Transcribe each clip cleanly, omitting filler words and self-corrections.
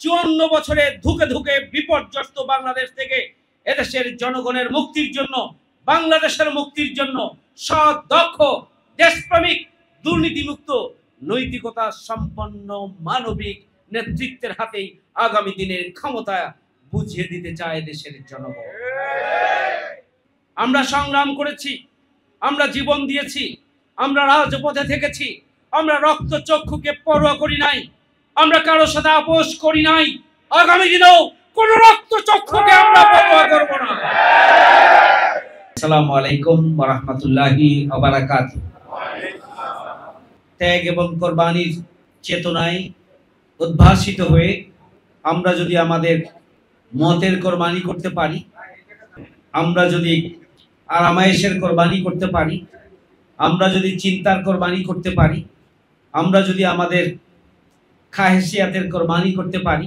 54 বছরে ধুকে ধুকে বিপর্যস্ত বাংলাদেশ থেকে এদেশের জনগণের মুক্তির জন্য, বাংলাদেশের মুক্তির জন্য সৎ, দক্ষ, দেশপ্রেমিক, দুর্নীতিমুক্ত, নৈতিকতা সম্পন্ন মানবিক নেতৃত্বের হাতেই আগামী দিনের ক্ষমতা বুঝিয়ে দিতে চায় দেশের জনগণ। আমরা সংগ্রাম করেছি, আমরা জীবন দিয়েছি, আমরা রাজপথে থেকেছি, আমরা রক্ত চক্ষুকে পরোয়া করি নাই, আমরা কারোর সাথে আপোষ করি নাই, আগামী দিনেও কোন রক্ত চক্ষুকে আমরা পরোয়া করব না। আসসালামু আলাইকুম ওয়া রাহমাতুল্লাহি ওয়া বারাকাতুহু। ত্যাগ এবং কোরবানির চেতনায় উদ্ভাসিত হয়ে আমরা যদি আমাদের মতের কোরবানি করতে পারি, আমরা যদি আরামায়েশের কোরবানি করতে পারি, আমরা যদি চিন্তার কোরবানি করতে পারি, আমরা যদি আমাদের খাহেসিয়াতের কোরবানি করতে পারি,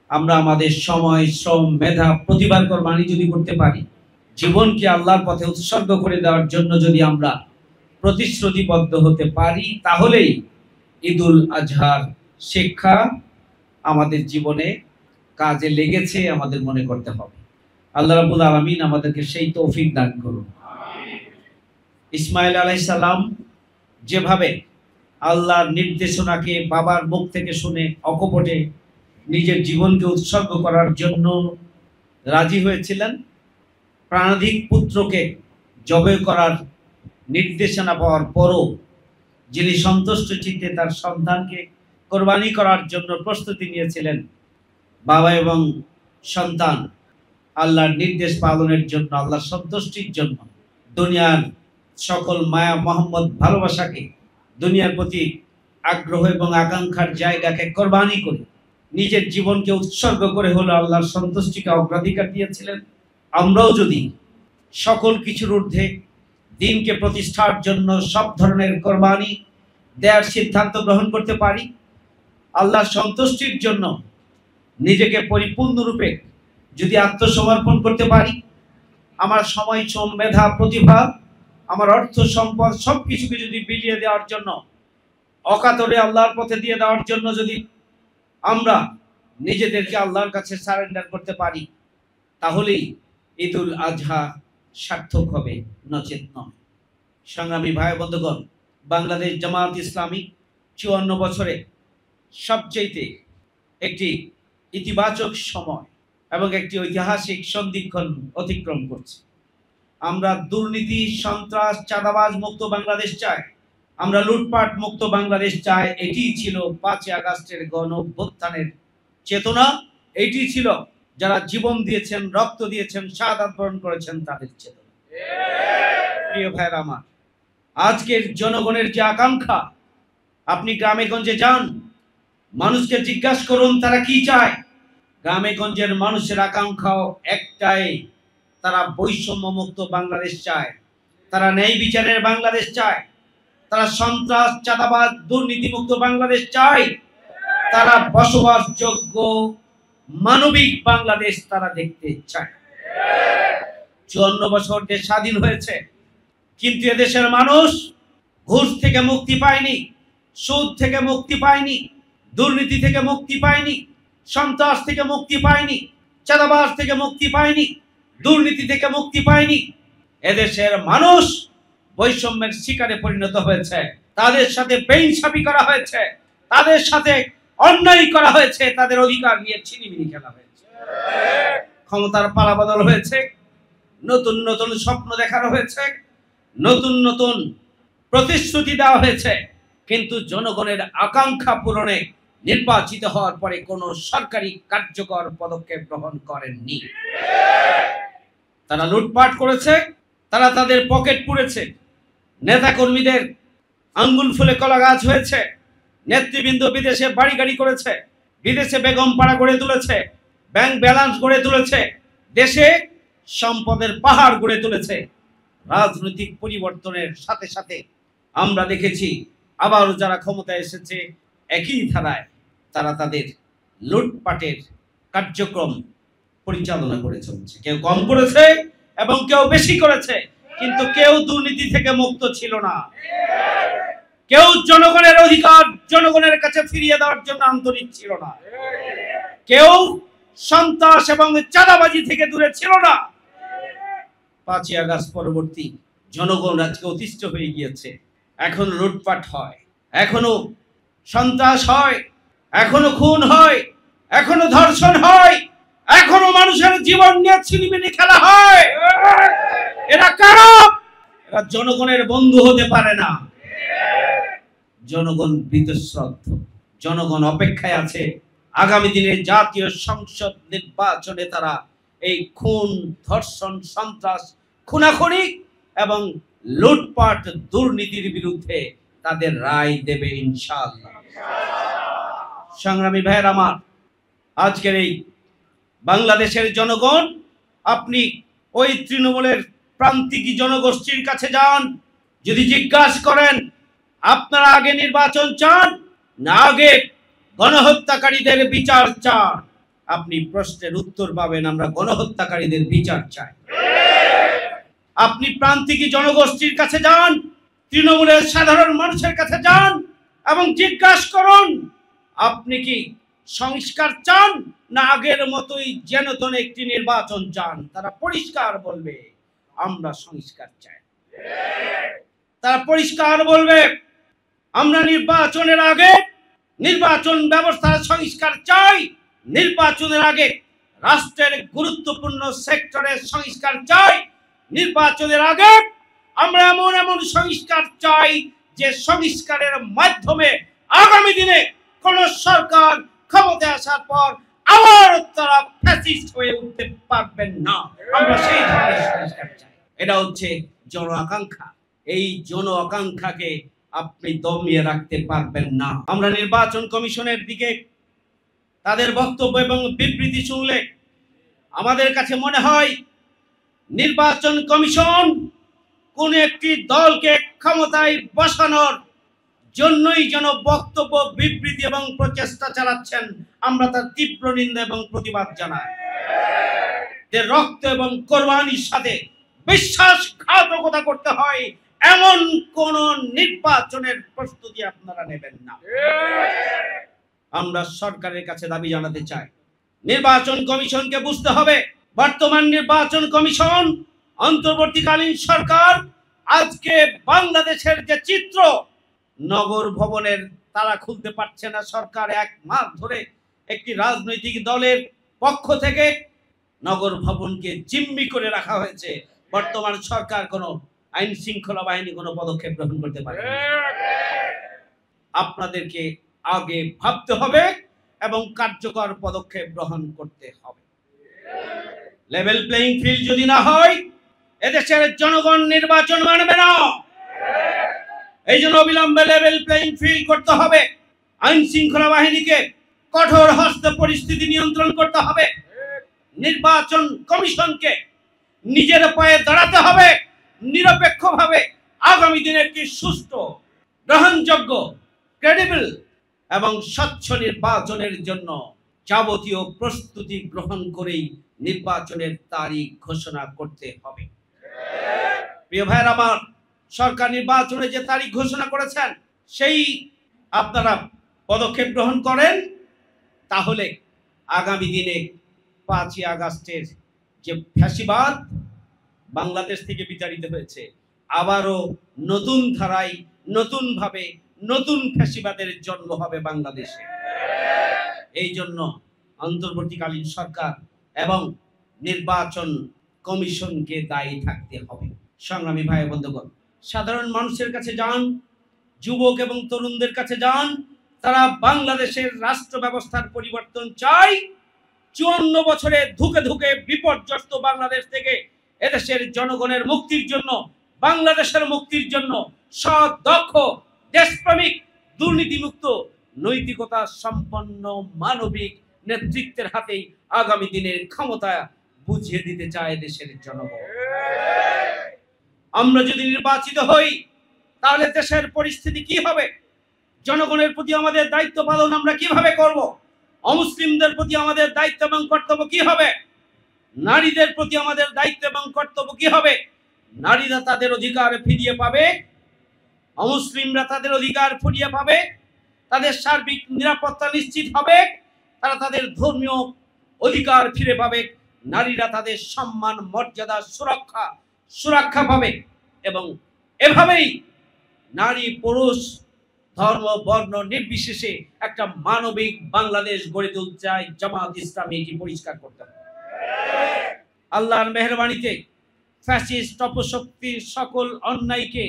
আমরা আমাদের সময়, শ্রম, মেধা, প্রতিভার কোরবানি যদি করতে পারি, জীবনকে আল্লাহর পথে উৎসর্গ করে দেওয়ার জন্য যদি আমরা প্রতিশ্রুতিবদ্ধ হতে পারি, তাহলেই ঈদুল আজহার শিক্ষা আমাদের জীবনে কাজে লেগেছে আমাদের মনে করতে হবে। আল্লাহ রাব্বুল আলামিন আমাদেরকে সেই তৌফিক দান করুন। ইসমাঈল আলাইহিস সালাম যেভাবে আল্লাহর নির্দেশনাকে বাবার মুখ থেকে শুনে অকপটে নিজের জীবনকে উৎসর্গ করার জন্য রাজি হয়েছিলেন, প্রাণাধিক পুত্রকে জবাই করার নির্দেশনা পাওয়ার পরও যিনি সন্তুষ্ট চিত্তে তার সন্তানকে কোরবানি করার জন্য প্রস্তুতি নিয়েছিলেন, বাবা এবং সন্তান আল্লাহর নির্দেশ পালনের জন্য, আল্লাহর সন্তুষ্টির জন্য দুনিয়ার সকল মায়া মোহাম্মদ ভালোবাসাকে, দুনিয়ার প্রতি আগ্রহ এবং আকাঙ্ক্ষার জায়গাকে কোরবানি করে নিজের জীবনকে উৎসর্গ করে হলো আল্লাহর সন্তুষ্টিকে অগ্রাধিকার দিয়েছিলেন। আমরাও যদি সকল কিছুর ঊর্ধ্বে দিনকে প্রতিষ্ঠার জন্য সব ধরনের কোরবানি দেওয়ার সিদ্ধান্ত গ্রহণ করতে পারি, আল্লাহর সন্তুষ্টির জন্য নিজেকে পরিপূর্ণরূপে যদি আত্মসমর্পণ করতে পারি, আমার সময়, শ্রম, মেধা, প্রতিভা, আমার অর্থ সম্পদ সবকিছুকে যদি বিলিয়ে দেওয়ার জন্য, অকাতরে আল্লাহর পথে দিয়ে দেওয়ার জন্য যদি আমরা নিজেদেরকে আল্লাহর কাছে সারেন্ডার করতে পারি, তাহলেই ঈদুল আজহা সার্থক হবে, নচেত নয়। সংগ্রামী ভাই বন্ধুগণ, বাংলাদেশ জামায়াত ইসলামী 54 বছরে সবচেয়ে একটি ইতিবাচক সময় এবং একটি ঐতিহাসিক সন্ধিক্ষণ অতিক্রম করছে। আমরা দুর্নীতি, সন্ত্রাস, চাঁদাবাজ মুক্ত বাংলাদেশ চাই, আমরা লুটপাট মুক্ত বাংলাদেশ চাই। এটি ছিল 5 আগস্টের গণ অভ্যুত্থানের চেতনা, এটি ছিল যারা জীবন দিয়েছেন, রক্ত দিয়েছেন, শাহাদাত বরণ করেছেন তাদের চেতনা। প্রিয় ভাইরা আমার, আজকের জনগণের যে আকাঙ্ক্ষা, আপনি গ্রামে গঞ্জে যান, মানুষকে জিজ্ঞাসা করুন তারা কি চায়। গ্রামে গঞ্জের মানুষের আকাঙ্ক্ষাও একটাই, তারা বৈষম্য মুক্ত বাংলাদেশ চায়, তারা ন্যায় বিচারের বাংলাদেশ চায়, তারা সন্ত্রাস, চাঁদাবাজ, দুর্নীতিমুক্ত বাংলাদেশ চায়, তারা বসবাসযোগ্য মানবিক বাংলাদেশ তারা দেখতে চায়। 54 বছর দেশ স্বাধীন হয়েছে, কিন্তু এদেশের মানুষ ঘুষ থেকে মুক্তি পায়নি, সুদ থেকে মুক্তি পায়নি, দুর্নীতি থেকে মুক্তি পায়নি, সন্ত্রাস থেকে মুক্তি পায়নি, চাঁদাবাজ থেকে মুক্তি পায়নি, দুর্নীতি থেকে মুক্তি পায়নি। এদেশের মানুষ বৈষম্যের শিকারে পরিণত হয়েছে, তাদের সাথে বেইনসাফি করা হয়েছে, তাদের সাথে অন্যায় করা হয়েছে, তাদের অধিকার নিয়ে ছিনিমিনি খেলা হয়েছে। ক্ষমতার পালাবদল হয়েছে, নতুন নতুন স্বপ্ন দেখানো হয়েছে, নতুন নতুন প্রতিশ্রুতি দেওয়া হয়েছে, কিন্তু জনগণের আকাঙ্ক্ষা পূরণে নির্বাচিত হওয়ার পরে কোনো সরকারি কার্যকর পদক্ষেপ গ্রহণ করেননি। তারা লুটপাট করেছে, তারা তাদের পকেট পুড়েছে, নেতা কর্মীদের আঙ্গুল ফুলে কলা গাছ হয়েছে, নেতৃবৃন্দ বিদেশে বাড়ি গাড়ি করেছে, বিদেশে বেগম পাড়া গড়ে তুলেছে, ব্যাংক ব্যালেন্স গড়ে তুলেছে, দেশে সম্পদের পাহাড় গড়ে তুলেছে। রাজনৈতিক পরিবর্তনের সাথে সাথে আমরা দেখেছি আবারও যারা ক্ষমতায় এসেছে একই ধারায় তারা তাদের লুটপাটের কার্যক্রম পরিচালনা করে চলছে। কেউ কম করেছে এবং কেউ বেশি করেছে, কিন্তু কেউ দুর্নীতি থেকে মুক্ত ছিল না। কেউ জনগণের অধিকার জনগণের কাছে ফিরিয়ে দেওয়ার জন্য আন্তরিক ছিল না। কেউ সন্ত্রাস এবং চাঁদাবাজি থেকে দূরে ছিল না। 5ই আগস্ট পরবর্তী জনগণ আজকে অতিষ্ঠ হয়ে গিয়েছে। এখন লুটপাট হয়, এখনো সন্ত্রাস হয়, এখনো খুন হয়, এখনো ধর্ষণ হয়, এখনো মানুষের জীবন নিয়ে ছিনিমিনি খেলা হয়। এরা কারা? এরা জনগণের বন্ধু হতে পারে না। জনগণ বীতশ্রদ্ধ, জনগণ অপেক্ষায় আছে আগামী দিনে জাতীয় সংসদ নির্বাচনে তারা এই খুন, ধর্ষণ, সন্ত্রাস, খুনাখুনি এবং লুটপাট দুর্নীতির বিরুদ্ধে তাদের রায় দেবে ইনশাআল্লাহ। সংগ্রামী ভাইয়ের আমার, আজকের এই বাংলাদেশের জনগণ, আপনি ওই তৃণমূলের প্রান্তিক জনগোষ্ঠীর কাছে যান, যদি জিজ্ঞাসা করেন আপনারা আগে নির্বাচন চান না আগে গণহত্যাকারীদের বিচার চান, আপনি প্রশ্নের উত্তর পাবেন আমরা গণহত্যাকারীদের বিচার চাই। আপনি প্রান্তিক জনগোষ্ঠীর কাছে যান, তৃণমূলের সাধারণ মানুষের কাছে যান এবং জিজ্ঞাসা করুন আপনি কি সংস্কার চান না আগের মতোই যেনতেন একটি নির্বাচন চান। তারা পরিষ্কার বলবে আমরা সংস্কার চাই। তারা পরিষ্কার বলবে আমরা নির্বাচনের আগে নির্বাচন ব্যবস্থার সংস্কার চাই, নির্বাচনের আগে রাষ্ট্রের গুরুত্বপূর্ণ সেক্টরের সংস্কার চাই, নির্বাচনের আগে আমরা এমন এমন সংস্কার চাই যে সংস্কারের মাধ্যমে আগামী দিনে কোন সরকার ক্ষমতায় আসার পর আবার তারা ফ্যাসিস্ট হয়ে উঠতে পারবেন না। আমরা সেই ধরনের সংস্কার চাই। এটা হচ্ছে জন আকাঙ্ক্ষা। এই জন আকাঙ্ক্ষাকে আপনি দমিয়ে রাখতে পারবেন না। আমরা নির্বাচন কমিশনের দিকে তাদের বক্তব্য এবং বিবৃতি শুনলে আমাদের কাছে মনে হয় নির্বাচন কমিশন কোন একটি দলকে ক্ষমতায় বসানোর জন্যই যেন বক্তব্য, বিবৃতি এবং প্রচেষ্টা চালাচ্ছেন। আমরা তার তীব্র নিন্দা এবং প্রতিবাদ জানাই। রক্ত এবং কোরবানির সাথে বিশ্বাসঘাতকতা করতে হয় এমন কোন নির্বাচনের প্রস্তুতি আপনারা নেবেন না। আমরা সরকারের কাছে দাবি জানাতে চাই, নির্বাচন কমিশনকে বুঝতে হবে বর্তমান নির্বাচন কমিশন, অন্তর্বর্তীকালীন সরকার আজকে বাংলাদেশের যে চিত্র, নগর ভবনের তালা খুলতে পারছে না সরকার। 1 মাস ধরে একটি রাজনৈতিক দলের পক্ষ থেকে নগর ভবনকে জিম্মি করে রাখা হয়েছে। বর্তমান সরকার কোন আইন শৃঙ্খলা বাহিনী কোনো পদক্ষেপ গ্রহণ করতে পারে না। আপনাদেরকে আগে ভাবতে হবে এবং কার্যকর পদক্ষেপ গ্রহণ করতে হবে। লেভেল প্লেইং ফিল্ড যদি না হয় এদেশের জনগণ নির্বাচন মানবে না। এই জন্য অবিলম্বে লেভেল প্লেইং ফিল্ড করতে হবে। আইন শৃঙ্খলা বাহিনীকে কঠোর হস্তে পরিস্থিতি নিয়ন্ত্রণ করতে হবে। নির্বাচন কমিশনকে নিজের পায়ে দাঁড়াতে হবে, নিরপেক্ষভাবে আগামী দিনে একটি সুষ্ঠু, গ্রহণযোগ্য, ক্রেডিবল এবং স্বচ্ছ নির্বাচনের জন্য যাবতীয় প্রস্তুতি গ্রহণ করেই নির্বাচনের তারিখ ঘোষণা করতে হবে। প্রিয় ভাইয়ের আমার, সরকার নির্বাচনে যে তারিখ ঘোষণা করেছেন সেই আপনারা পদক্ষেপ গ্রহণ করেন, তাহলে আগামী দিনে 5ই আগস্টের যে ফ্যাসিবাদ বাংলাদেশ থেকে বিতাড়িত হয়েছে, আবারও নতুন ধারায়, নতুন ভাবে, নতুন ফ্যাসিবাদের জন্ম হবে বাংলাদেশে। এই জন্য অন্তর্বর্তীকালীন সরকার এবং নির্বাচন কমিশনকে দায়ী থাকতে হবে। সংগ্রামী ভাই বন্ধুগণ, সাধারণ মানুষের কাছে যান, যুবক এবং তরুণদের কাছে যান, তারা বাংলাদেশের রাষ্ট্র ব্যবস্থার পরিবর্তন চায়। 54 বছরে ধুকে ধুকে বিপর্যস্ত বাংলাদেশ থেকে এদেশের জনগণের মুক্তির জন্য, বাংলাদেশের মুক্তির জন্য সৎ, দক্ষ, দেশপ্রেমিক, দুর্নীতিমুক্ত, নৈতিকতা সম্পন্ন মানবিক নেতৃত্বের হাতেই আগামী দিনের ক্ষমতা বুঝিয়ে দিতে চায় দেশের জনগণ। আমরা যদি নির্বাচিত হই তাহলে দেশের পরিস্থিতি কি হবে? জনগণের প্রতি আমাদের দায়িত্ব পালন আমরা কিভাবে করব? অমুসলিমদের প্রতি আমাদের দায়িত্ব এবং কর্তব্য কি হবে? নারীদের প্রতি আমাদের দায়িত্ব এবং কর্তব্য কি হবে? নারীরা তাদের অধিকার ফিরিয়ে পাবে, অমুসলিমরা তাদের অধিকার ফিরিয়ে পাবে, তাদের সার্বিক নিরাপত্তা নিশ্চিত হবে, তারা তাদের ধর্মীয় অধিকার ফিরে পাবে, নারীরা তাদের সম্মান মর্যাদা সুরক্ষা পাবে। এবং এভাবেই নারী পুরুষ ধর্ম বর্ণ নির্বিশেষে একটা মানবিক বাংলাদেশ গড়ে তুলতে চায় জামাত ইসলামী কি পরিষ্কার করতে হবে। আল্লাহর মেহেরবানিতে ফ্যাসিস্ট অপশক্তির সকল অন্যায়কে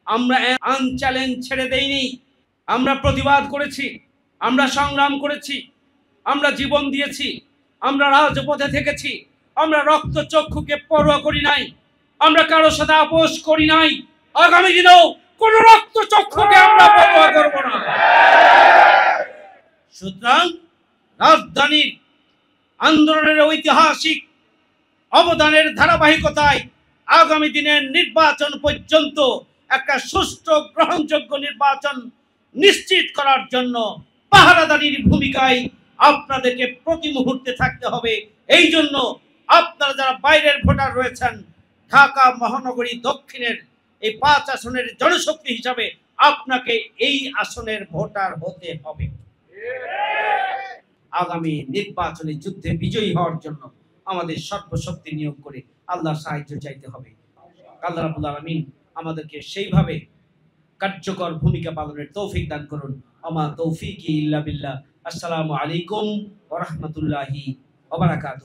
আমরা আনচ্যালেঞ্জ ছেড়ে দেইনি। আমরা প্রতিবাদ করেছি, আমরা সংগ্রাম করেছি, আমরা জীবন দিয়েছি, আমরা রাজপথে থেকেছি, আমরা রক্ত চক্ষুকে পরোয়া করি নাই, আমরা কারোর সাথে আপোষ করি নাই। আগামী দিনেও কোন রক্ত চক্ষুকে আমরা পরোয়া করব না। সুতরাং রাজধানীর আন্দোলনের ঐতিহাসিক অবদানের ধারাবাহিকতায় আগামী দিনের নির্বাচন পর্যন্ত একটা সুষ্ঠু গ্রহণযোগ্য নির্বাচন নিশ্চিত করার জন্য পাহারাদারির ভূমিকায় আপনাদেরকে প্রতি মুহূর্তে থাকতে হবে। এই জন্য আপনারা যারা বাইরের ভোটার রয়েছেন, ঢাকা মহানগরী দক্ষিণের এই 5 আসনের জনশক্তি হিসাবে আপনাকে এই আসনের ভোটার হতে হবে। আগামী নির্বাচনী যুদ্ধে বিজয়ী হওয়ার জন্য আমাদের সর্বশক্তি নিয়োগ করে আল্লাহর সাহায্য চাইতে হবে। আল্লাহ রাব্বুল আলামিন আমাদেরকে সেইভাবে কার্যকর ভূমিকা পালনের তৌফিক দান করুন। আমা তৌফিকি ইল্লা বিল্লাহ। আসসালামু আলাইকুম ওয়া রাহমাতুল্লাহি ওয়া বারাকাতুহু।